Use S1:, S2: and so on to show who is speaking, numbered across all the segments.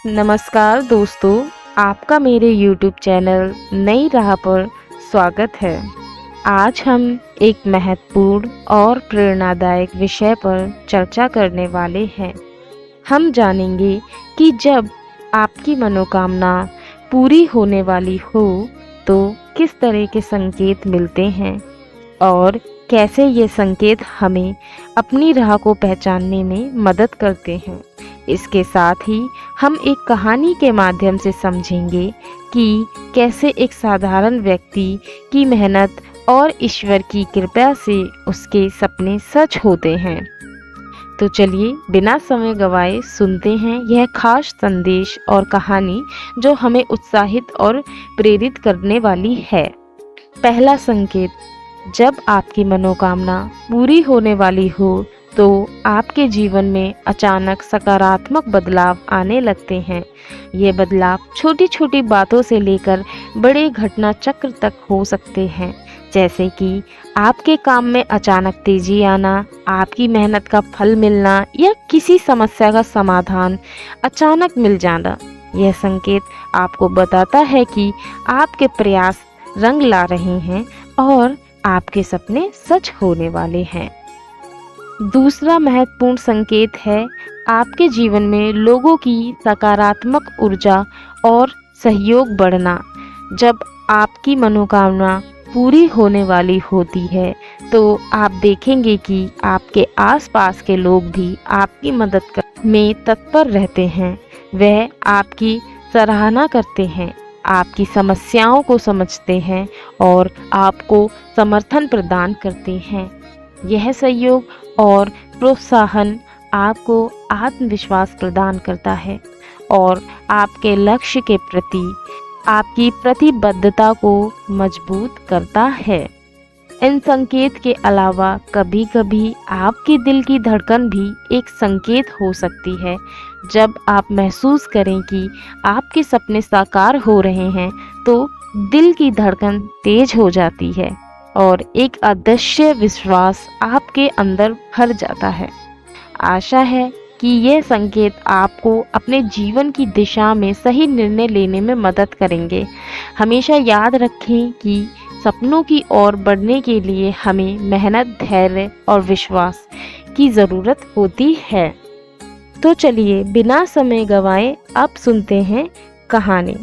S1: नमस्कार दोस्तों, आपका मेरे YouTube चैनल नई राह पर स्वागत है। आज हम एक महत्वपूर्ण और प्रेरणादायक विषय पर चर्चा करने वाले हैं। हम जानेंगे कि जब आपकी मनोकामना पूरी होने वाली हो तो किस तरह के संकेत मिलते हैं और कैसे ये संकेत हमें अपनी राह को पहचानने में मदद करते हैं। इसके साथ ही हम एक कहानी के माध्यम से समझेंगे कि कैसे एक साधारण व्यक्ति की मेहनत और ईश्वर की कृपा से उसके सपने सच होते हैं। तो चलिए बिना समय गवाए सुनते हैं यह खास संदेश और कहानी जो हमें उत्साहित और प्रेरित करने वाली है। पहला संकेत, जब आपकी मनोकामना पूरी होने वाली हो तो आपके जीवन में अचानक सकारात्मक बदलाव आने लगते हैं। ये बदलाव छोटी छोटी बातों से लेकर बड़े घटना चक्र तक हो सकते हैं, जैसे कि आपके काम में अचानक तेजी आना, आपकी मेहनत का फल मिलना या किसी समस्या का समाधान अचानक मिल जाना। यह संकेत आपको बताता है कि आपके प्रयास रंग ला रहे हैं और आपके सपने सच होने वाले हैं। दूसरा महत्वपूर्ण संकेत है आपके जीवन में लोगों की सकारात्मक ऊर्जा और सहयोग बढ़ना। जब आपकी मनोकामना पूरी होने वाली होती है तो आप देखेंगे कि आपके आसपास के लोग भी आपकी मदद में तत्पर रहते हैं। वह आपकी सराहना करते हैं, आपकी समस्याओं को समझते हैं और आपको समर्थन प्रदान करते हैं। यह सहयोग और प्रोत्साहन आपको आत्मविश्वास प्रदान करता है और आपके लक्ष्य के प्रति आपकी प्रतिबद्धता को मजबूत करता है। इन संकेत के अलावा कभी कभी आपके दिल की धड़कन भी एक संकेत हो सकती है। जब आप महसूस करें कि आपके सपने साकार हो रहे हैं तो दिल की धड़कन तेज हो जाती है और एक अदृश्य विश्वास आपके अंदर भर जाता है। आशा है कि ये संकेत आपको अपने जीवन की दिशा में सही निर्णय लेने में मदद करेंगे। हमेशा याद रखें कि सपनों की ओर बढ़ने के लिए हमें मेहनत, धैर्य और विश्वास की ज़रूरत होती है। तो चलिए बिना समय गंवाए अब सुनते हैं कहानी।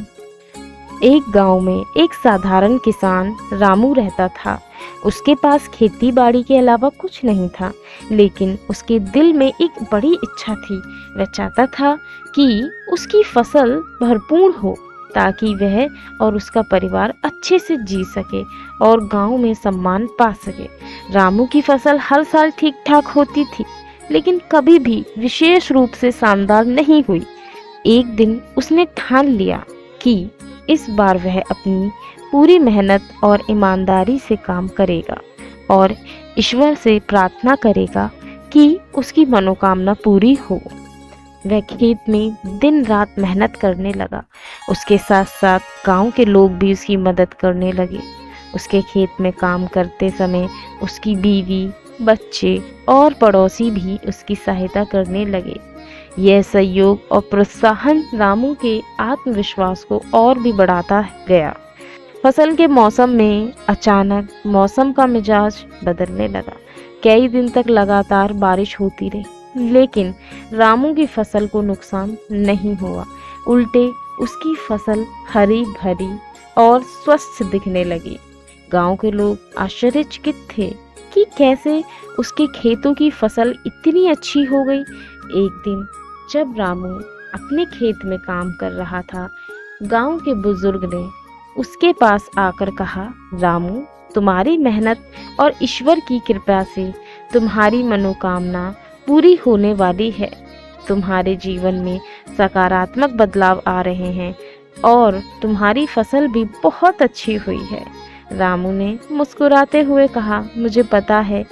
S1: एक गांव में एक साधारण किसान रामू रहता था। उसके पास खेती बाड़ी के अलावा कुछ नहीं था, लेकिन उसके दिल में एक बड़ी इच्छा थी। वह चाहता था कि उसकी फसल भरपूर हो ताकि वह और उसका परिवार अच्छे से जी सके और गांव में सम्मान पा सके। रामू की फसल हर साल ठीक ठाक होती थी, लेकिन कभी भी विशेष रूप से शानदार नहीं हुई। एक दिन उसने ठान लिया कि इस बार वह अपनी पूरी मेहनत और ईमानदारी से काम करेगा और ईश्वर से प्रार्थना करेगा कि उसकी मनोकामना पूरी हो। वह खेत में दिन रात मेहनत करने लगा। उसके साथ साथ गांव के लोग भी उसकी मदद करने लगे। उसके खेत में काम करते समय उसकी बीवी, बच्चे और पड़ोसी भी उसकी सहायता करने लगे। यह सहयोग और प्रोत्साहन रामू के आत्मविश्वास को और भी बढ़ाता गया। फसल के मौसम में अचानक मौसम का मिजाज बदलने लगा। कई दिन तक लगातार बारिश होती रही, लेकिन रामू की फसल को नुकसान नहीं हुआ। उल्टे उसकी फसल हरी भरी और स्वस्थ दिखने लगी। गांव के लोग आश्चर्यचकित थे कि कैसे उसके खेतों की फसल इतनी अच्छी हो गई। एक दिन जब रामू अपने खेत में काम कर रहा था, गांव के बुजुर्ग ने उसके पास आकर कहा, रामू, तुम्हारी मेहनत और ईश्वर की कृपा से तुम्हारी मनोकामना पूरी होने वाली है। तुम्हारे जीवन में सकारात्मक बदलाव आ रहे हैं और तुम्हारी फसल भी बहुत अच्छी हुई है। रामू ने मुस्कुराते हुए कहा, मुझे पता है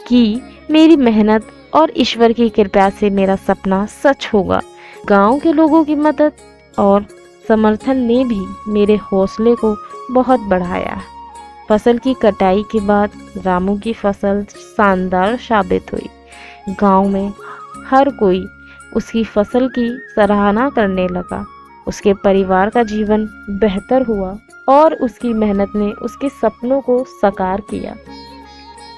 S1: कि मेरी मेहनत और ईश्वर की कृपा से मेरा सपना सच होगा। गांव के लोगों की मदद और समर्थन ने भी मेरे हौसले को बहुत बढ़ाया। फसल की कटाई के बाद रामू की फसल शानदार साबित हुई। गांव में हर कोई उसकी फसल की सराहना करने लगा। उसके परिवार का जीवन बेहतर हुआ और उसकी मेहनत ने उसके सपनों को साकार किया।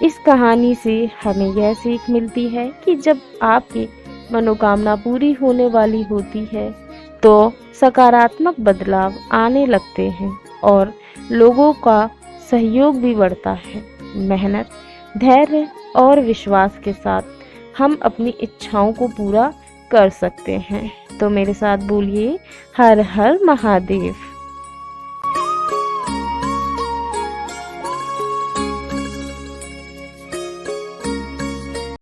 S1: इस कहानी से हमें यह सीख मिलती है कि जब आपकी मनोकामना पूरी होने वाली होती है तो सकारात्मक बदलाव आने लगते हैं और लोगों का सहयोग भी बढ़ता है। मेहनत, धैर्य और विश्वास के साथ हम अपनी इच्छाओं को पूरा कर सकते हैं। तो मेरे साथ बोलिए, हर हर महादेव।